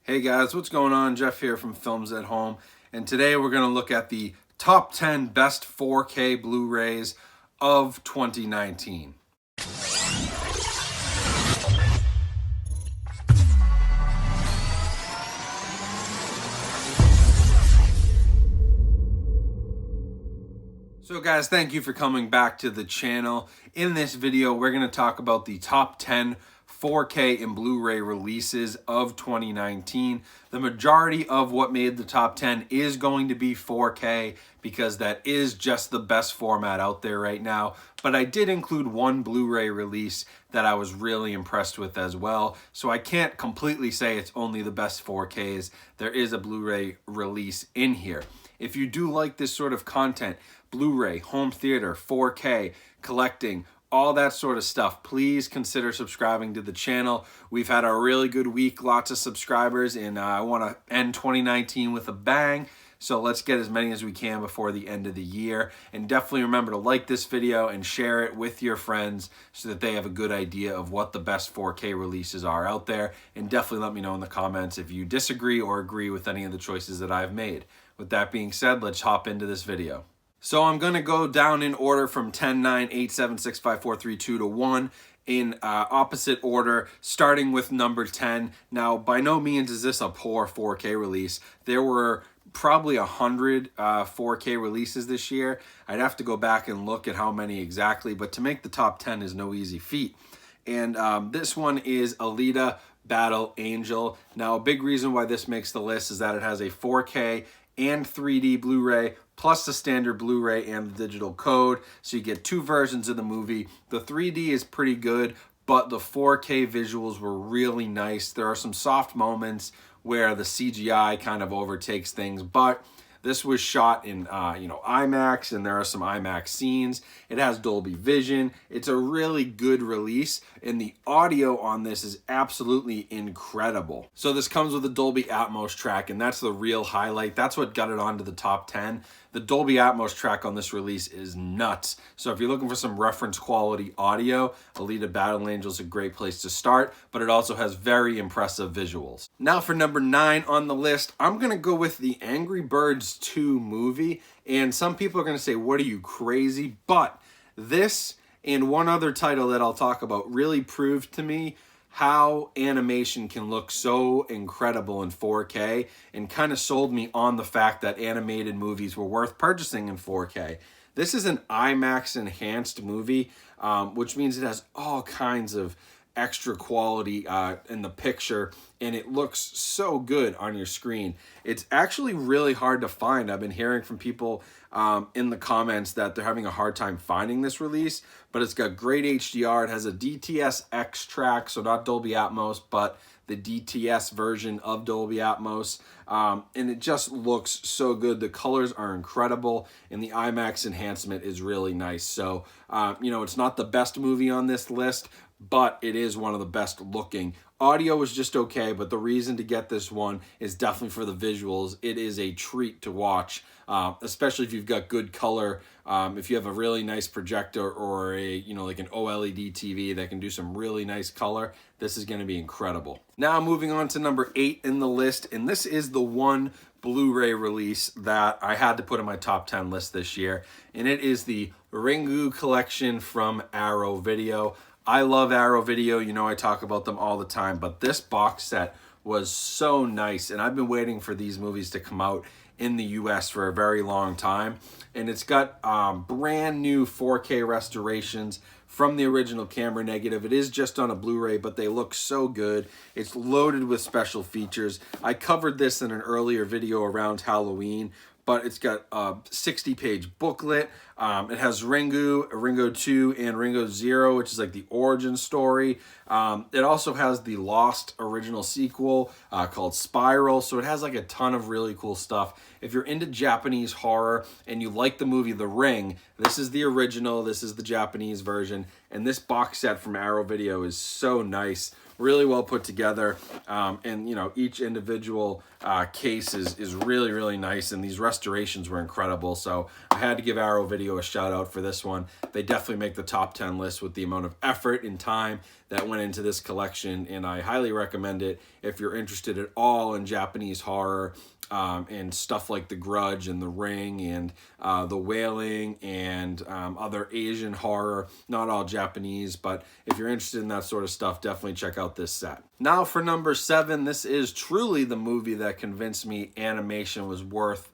Hey guys, what's going on? Jeff here from Films at Home, and today we're going to look at the top 10 best 4K Blu-rays of 2019. So guys, thank you for coming back to the channel. In this video, we're going to talk about the top 10 4K and Blu-ray releases of 2019. The majority of what made the top 10 is going to be 4K because that is just the best format out there right now. But I did include one Blu-ray release that I was really impressed with as well. So I can't completely say it's only the best 4Ks. There is a Blu-ray release in here. If you do like this sort of content, Blu-ray, home theater, 4K, collecting, all that sort of stuff, please consider subscribing to the channel. We've had a really good week, lots of subscribers, and I want to end 2019 with a bang. So let's get as many as we can before the end of the year. And definitely remember to like this video and share it with your friends so that they have a good idea of what the best 4K releases are out there. And definitely let me know in the comments if you disagree or agree with any of the choices that I've made. With that being said, let's hop into this video. So I'm going to go down in order from 10, 9, 8, 7, 6, 5, 4, 3, 2 to 1 in opposite order, starting with number 10. Now, by no means is this a poor 4K release. There were probably 100 4K releases this year. I'd have to go back and look at how many exactly, but to make the top 10 is no easy feat. And this one is Alita Battle Angel. Now, a big reason why this makes the list is that it has a 4K and 3D Blu-ray, plus the standard Blu-ray and the digital code. So you get two versions of the movie. The 3D is pretty good, but the 4K visuals were really nice. There are some soft moments where the CGI kind of overtakes things, but this was shot in IMAX, and there are some IMAX scenes. It has Dolby Vision. It's a really good release, and the audio on this is absolutely incredible. So this comes with a Dolby Atmos track, and that's the real highlight. That's what got it onto the top 10. The Dolby Atmos track on this release is nuts. So if you're looking for some reference quality audio, Alita Battle Angel is a great place to start, but it also has very impressive visuals. Now for number 9 on the list, I'm gonna go with the Angry Birds 2 movie. And some people are gonna say, what are you, crazy? But this and one other title that I'll talk about really proved to me how animation can look so incredible in 4K, and kind of sold me on the fact that animated movies were worth purchasing in 4K. This is an IMAX enhanced movie, which means it has all kinds of extra quality in the picture, and it looks so good on your screen. It's actually really hard to find. I've been hearing from people in the comments that they're having a hard time finding this release, but it's got great HDR. It has a DTS-X track, so not Dolby Atmos, but the DTS version of Dolby Atmos, and it just looks so good. The colors are incredible, and the IMAX enhancement is really nice. So, it's not the best movie on this list, but it is one of the best looking. Audio is just okay, but the reason to get this one is definitely for the visuals. It is a treat to watch, especially if you've got good color. If you have a really nice projector or a, like an OLED TV that can do some really nice color, this is going to be incredible. Now moving on to number 8 in the list, and this is the one Blu-ray release that I had to put in my top 10 list this year, and it is the Ringu Collection from Arrow Video. I love Arrow Video, I talk about them all the time, but this box set was so nice, and I've been waiting for these movies to come out in the US for a very long time, and it's got brand new 4K restorations from the original camera negative. It is just on a Blu-ray, but they look so good. It's loaded with special features. I covered this in an earlier video around Halloween, but it's got a 60-page booklet. It has Ringu 2, and Ringu 0, which is like the origin story. It also has the Lost original sequel called Spiral, so it has like a ton of really cool stuff. If you're into Japanese horror and you like the movie The Ring, this is the original, this is the Japanese version, and this box set from Arrow Video is so nice. really well put together, and you know, each individual case is really, really nice, and these restorations were incredible. So I had to give Arrow Video a shout out for this one. They definitely make the top 10 list with the amount of effort and time that went into this collection, and I highly recommend it if you're interested at all in Japanese horror, and stuff like The Grudge and The Ring and The Wailing and other Asian horror. Not all Japanese, but if you're interested in that sort of stuff, definitely check out this set. Now for number 7, this is truly the movie that convinced me animation was worth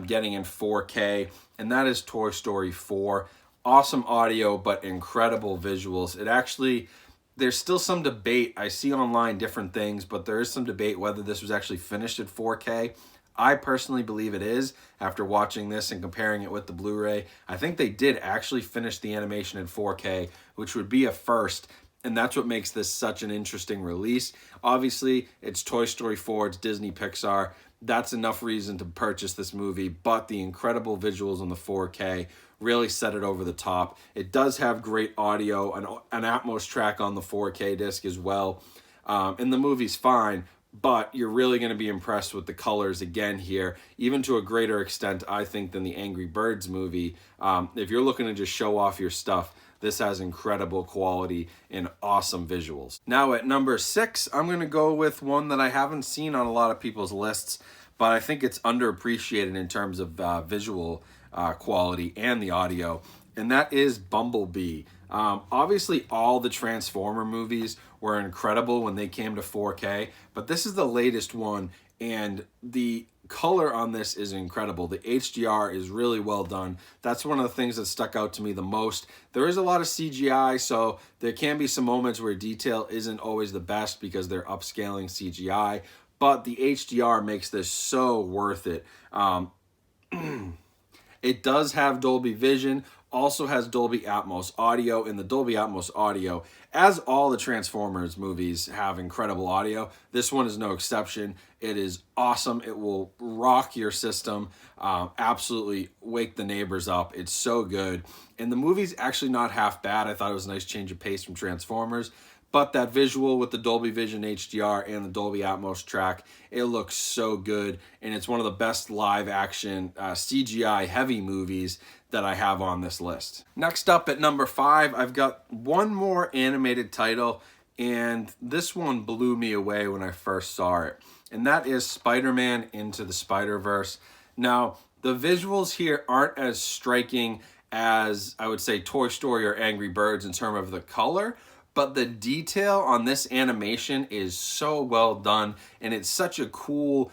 getting in 4K, and that is Toy Story 4. Awesome audio, but incredible visuals. It actually... There's still some debate. I see online different things, but there is some debate whether this was actually finished at 4K. I personally believe it is after watching this and comparing it with the Blu-ray. I think they did actually finish the animation in 4K, which would be a first, and that's what makes this such an interesting release. Obviously, it's Toy Story 4, it's Disney Pixar. That's enough reason to purchase this movie, but the incredible visuals on the 4K really set it over the top. It does have great audio, an Atmos track on the 4K disc as well. And the movie's fine, but you're really going to be impressed with the colors again here, even to a greater extent, I think, than the Angry Birds movie. If you're looking to just show off your stuff, this has incredible quality and awesome visuals. Now at number 6, I'm going to go with one that I haven't seen on a lot of people's lists, but I think it's underappreciated in terms of visual quality and the audio, and that is Bumblebee. Obviously, all the Transformer movies were incredible when they came to 4K, but this is the latest one, and the color on this is incredible. The HDR is really well done. That's one of the things that stuck out to me the most. There is a lot of CGI, so there can be some moments where detail isn't always the best because they're upscaling CGI, but the HDR makes this so worth it. It does have Dolby Vision, also has Dolby Atmos audio, and the Dolby Atmos audio, as all the Transformers movies have incredible audio, this one is no exception. It is awesome. It will rock your system, absolutely wake the neighbors up. It's so good. And the movie's actually not half bad. I thought it was a nice change of pace from Transformers. But that visual with the Dolby Vision HDR and the Dolby Atmos track, it looks so good. And it's one of the best live action CGI heavy movies that I have on this list. Next up at number 5, I've got one more animated title, and this one blew me away when I first saw it. And that is Spider-Man Into the SpiderVerse. Now, the visuals here aren't as striking as, I would say, Toy Story or Angry Birds in terms of the color, but the detail on this animation is so well done, and it's such a cool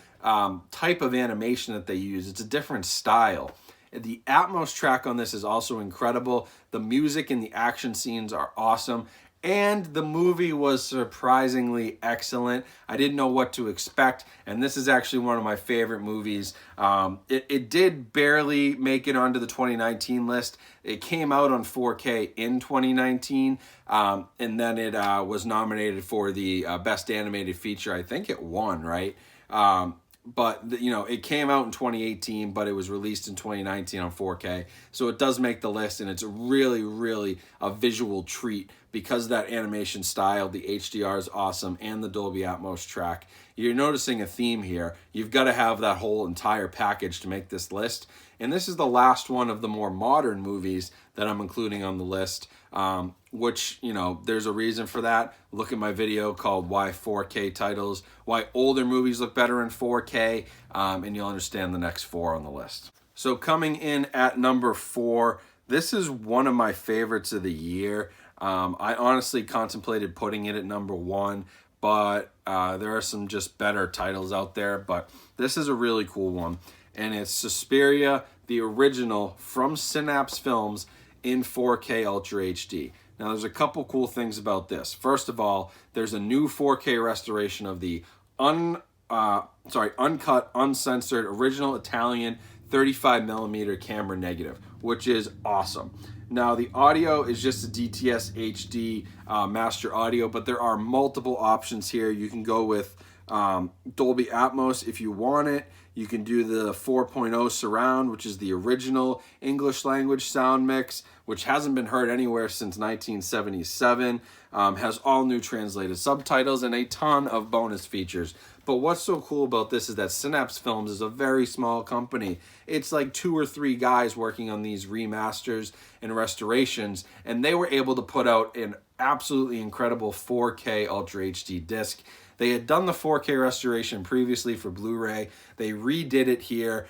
type of animation that they use. It's a different style. The Atmos track on this is also incredible. The music and the action scenes are awesome, and the movie was surprisingly excellent. I didn't know what to expect, and this is actually one of my favorite movies. It did barely make it onto the 2019 list. It came out on 4K in 2019, and then it was nominated for the Best Animated Feature. I think it won, right? But, you know, it came out in 2018, but it was released in 2019 on 4K. So it does make the list, and it's really, really a visual treat because of that animation style. The HDR is awesome, and the Dolby Atmos track. You're noticing a theme here. You've got to have that whole entire package to make this list. And this is the last one of the more modern movies that I'm including on the list, which, you know, there's a reason for that. Look at my video called Why 4K Titles, Why Older Movies Look Better in 4K, and you'll understand the next 4 on the list. So coming in at number 4, this is one of my favorites of the year. I honestly contemplated putting it at number 1, but there are some just better titles out there, but this is a really cool one. And it's Suspiria, the original from Synapse Films in 4K Ultra HD. Now, there's a couple cool things about this. First of all, there's a new 4K restoration of the uncut, uncensored, original Italian 35mm camera negative, which is awesome. Now, the audio is just a DTS HD master audio, but there are multiple options here. You can go with Dolby Atmos if you want it. You can do the 4.0 surround, which is the original English language sound mix, which hasn't been heard anywhere since 1977. Has all new translated subtitles and a ton of bonus features. But what's so cool about this is that Synapse Films is a very small company. It's like 2 or 3 guys working on these remasters and restorations, and they were able to put out an absolutely incredible 4K Ultra HD disc. They had done the 4K restoration previously for Blu-ray. They redid it here,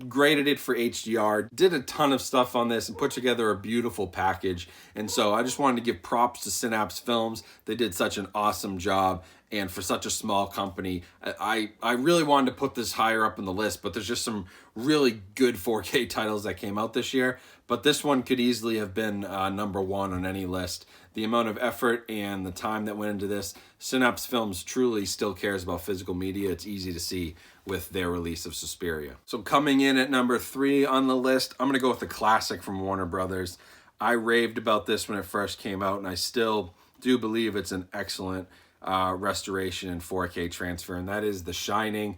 graded it for HDR, did a ton of stuff on this, and put together a beautiful package. And so I just wanted to give props to Synapse Films. They did such an awesome job. And for such a small company, I really wanted to put this higher up in the list, but there's just some really good 4K titles that came out this year. But this one could easily have been number 1 on any list. The amount of effort and the time that went into this, Synapse Films truly still cares about physical media. It's easy to see with their release of Suspiria. So coming in at number 3 on the list, I'm gonna go with the classic from Warner Brothers. I raved about this when it first came out, and I still do believe it's an excellent restoration and 4K transfer, and that is The Shining.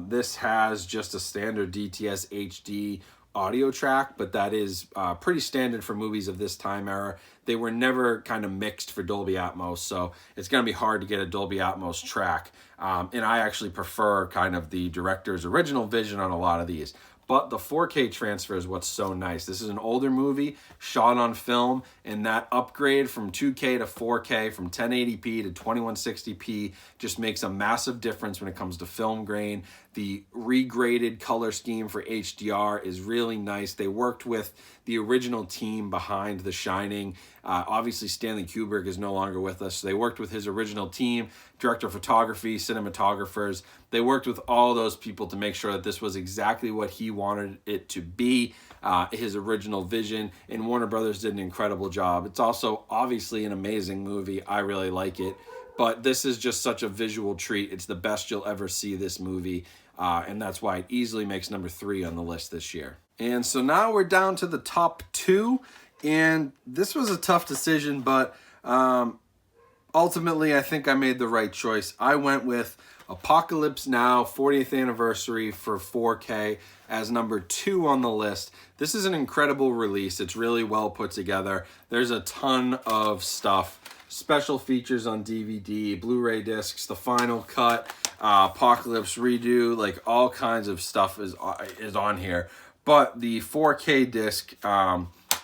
This has just a standard DTS HD audio track, but that is pretty standard for movies of this time era. They were never kind of mixed for Dolby Atmos, so it's going to be hard to get a Dolby Atmos track. And I actually prefer kind of the director's original vision on a lot of these. But the 4K transfer is what's so nice. This is an older movie shot on film, and that upgrade from 2K to 4K, from 1080p to 2160p, just makes a massive difference when it comes to film grain. The regraded color scheme for HDR is really nice. They worked with the original team behind The Shining. Obviously, Stanley Kubrick is no longer with us, so they worked with his original team, director of photography, cinematographers. They worked with all those people to make sure that this was exactly what he wanted it to be, his original vision, and Warner Brothers did an incredible job. It's also obviously an amazing movie. I really like it, but this is just such a visual treat. It's the best you'll ever see this movie, and that's why it easily makes number 3 on the list this year. And so now we're down to the top 2, and this was a tough decision, but ultimately I think I made the right choice. I went with Apocalypse Now 40th Anniversary for 4K as number 2 on the list. This is an incredible release. It's really well put together. There's a ton of stuff. Special features on DVD, Blu-ray discs, the final cut, Apocalypse redo, like all kinds of stuff is on here. But the 4K disc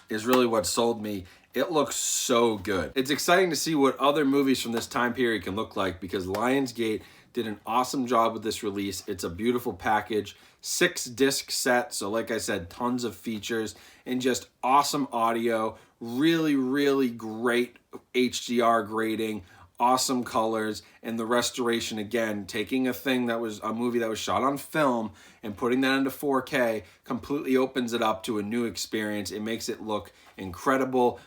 is really what sold me. It looks so good. It's exciting to see what other movies from this time period can look like, because Lionsgate did an awesome job with this release. It's a beautiful package, 6-disc set, so like I said, tons of features and just awesome audio, really, really great HDR grading, awesome colors, and the restoration, again, taking a thing that was a movie that was shot on film and putting that into 4K completely opens it up to a new experience. It makes it look incredible.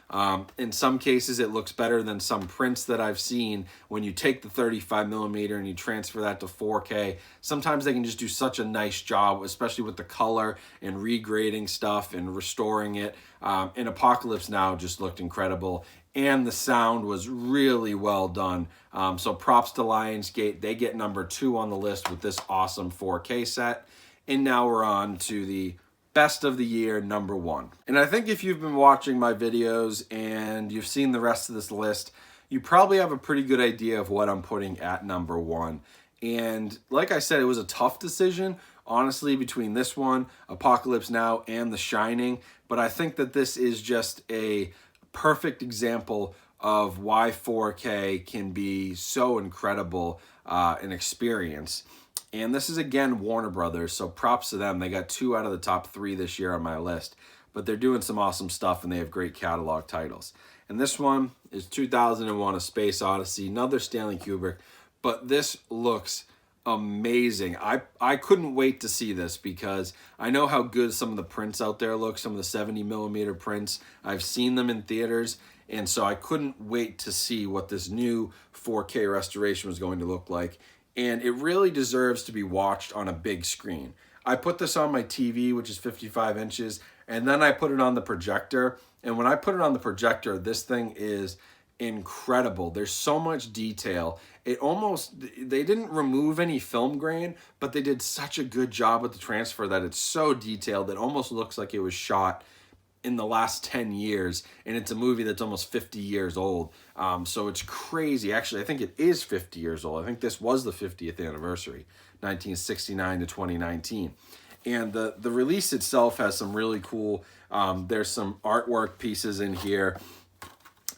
In some cases, it looks better than some prints that I've seen when you take the 35mm and you transfer that to 4K. Sometimes they can just do such a nice job, especially with the color and regrading stuff and restoring it. And Apocalypse Now just looked incredible, and the sound was really well done. So props to Lionsgate. They get number 2 on the list with this awesome 4K set. And now we're on to the best of the year, number 1. And I think if you've been watching my videos and you've seen the rest of this list, you probably have a pretty good idea of what I'm putting at number 1. And like I said, it was a tough decision, honestly, between this one, Apocalypse Now, and The Shining. But I think that this is just a perfect example of why 4K can be so incredible an experience. And this is, again, Warner Brothers, so props to them. They got 2 out of the top 3 this year on my list, but they're doing some awesome stuff, and they have great catalog titles. And this one is 2001: A Space Odyssey, another Stanley Kubrick, but this looks amazing. I couldn't wait to see this, because I know how good some of the prints out there look, some of the 70mm prints. I've seen them in theaters, and so I couldn't wait to see what this new 4K restoration was going to look like. And it really deserves to be watched on a big screen. I put this on my TV, which is 55 inches, and then I put it on the projector. And when I put it on the projector, this thing is incredible. There's so much detail. They didn't remove any film grain, but they did such a good job with the transfer that it's so detailed. It almost looks like it was shot in the last 10 years, and it's a movie that's almost 50 years old. So it's crazy. Actually, I think it is 50 years old. I think this was the 50th anniversary, 1969 to 2019. And the release itself has some really cool, there's some artwork pieces in here.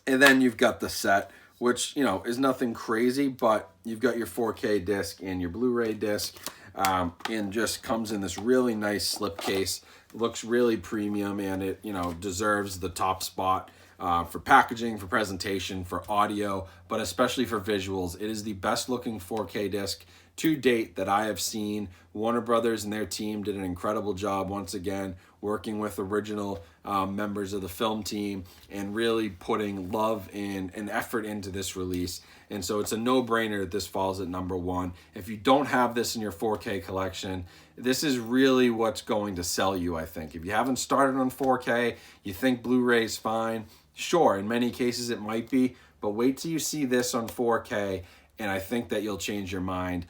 And then you've got the set, which, you know, is nothing crazy, but you've got your 4K disc and your Blu-ray disc, and just comes in this really nice slipcase. Looks really premium, and it, you know, deserves the top spot for packaging, for presentation, for audio, but especially for visuals. It is the best looking 4K disc to date that I have seen. Warner Brothers and their team did an incredible job once again, working with original members of the film team and really putting love and effort into this release. And so it's a no-brainer that this falls at #1. If you don't have this in your 4K collection, this is really what's going to sell you, I think. If you haven't started on 4K, you think Blu-ray is fine, sure, in many cases it might be, but wait till you see this on 4K, and I think that you'll change your mind.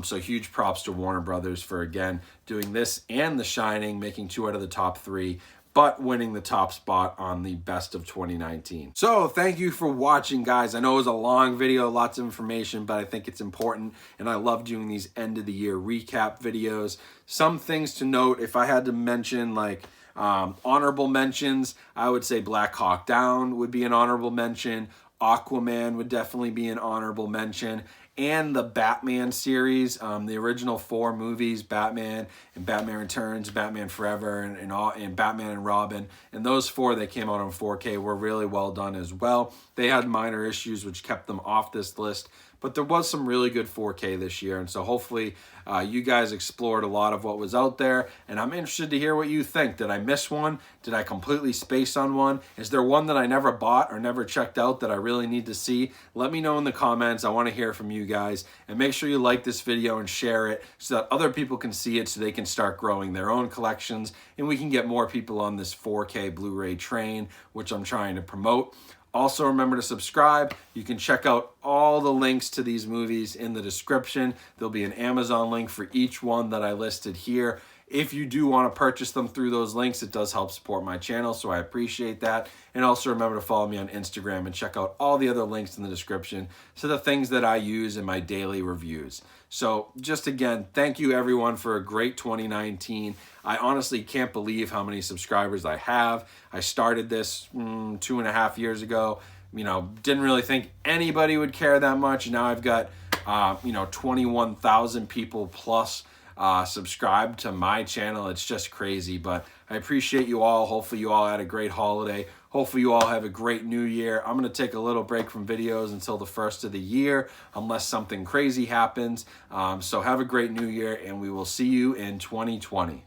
So huge props to Warner Brothers for, again, doing this and The Shining, making 2 out of the top 3, but winning the top spot on the best of 2019. So thank you for watching, guys. I know it was a long video, lots of information, but I think it's important, and I love doing these end of the year recap videos. Some things to note, if I had to mention like honorable mentions, I would say Black Hawk Down would be an honorable mention. Aquaman would definitely be an honorable mention. And the Batman series, the original 4 movies, Batman and Batman Returns, Batman Forever, and Batman and Robin. And those 4 that came out on 4K were really well done as well. They had minor issues which kept them off this list, but there was some really good 4K this year. And so hopefully you guys explored a lot of what was out there, and I'm interested to hear what you think. Did I miss one? Did I completely space on one? Is there one that I never bought or never checked out that I really need to see? Let me know in the comments. I want to hear from you guys, and make sure you like this video and share it so that other people can see it, so they can start growing their own collections, and we can get more people on this 4K Blu-ray train, which I'm trying to promote. Also, remember to subscribe. You can check out all the links to these movies in the description. There'll be an Amazon link for each one that I listed here. If you do want to purchase them through those links, it does help support my channel, so I appreciate that. And also remember to follow me on Instagram and check out all the other links in the description to the things that I use in my daily reviews. So just again, thank you everyone for a great 2019. I honestly can't believe how many subscribers I have. I started this 2.5 years ago. You know, didn't really think anybody would care that much. Now I've got, 21,000 people plus subscribed to my channel. It's just crazy, but I appreciate you all. Hopefully you all had a great holiday. Hopefully you all have a great new year. I'm going to take a little break from videos until the first of the year, unless something crazy happens. So have a great new year, and we will see you in 2020.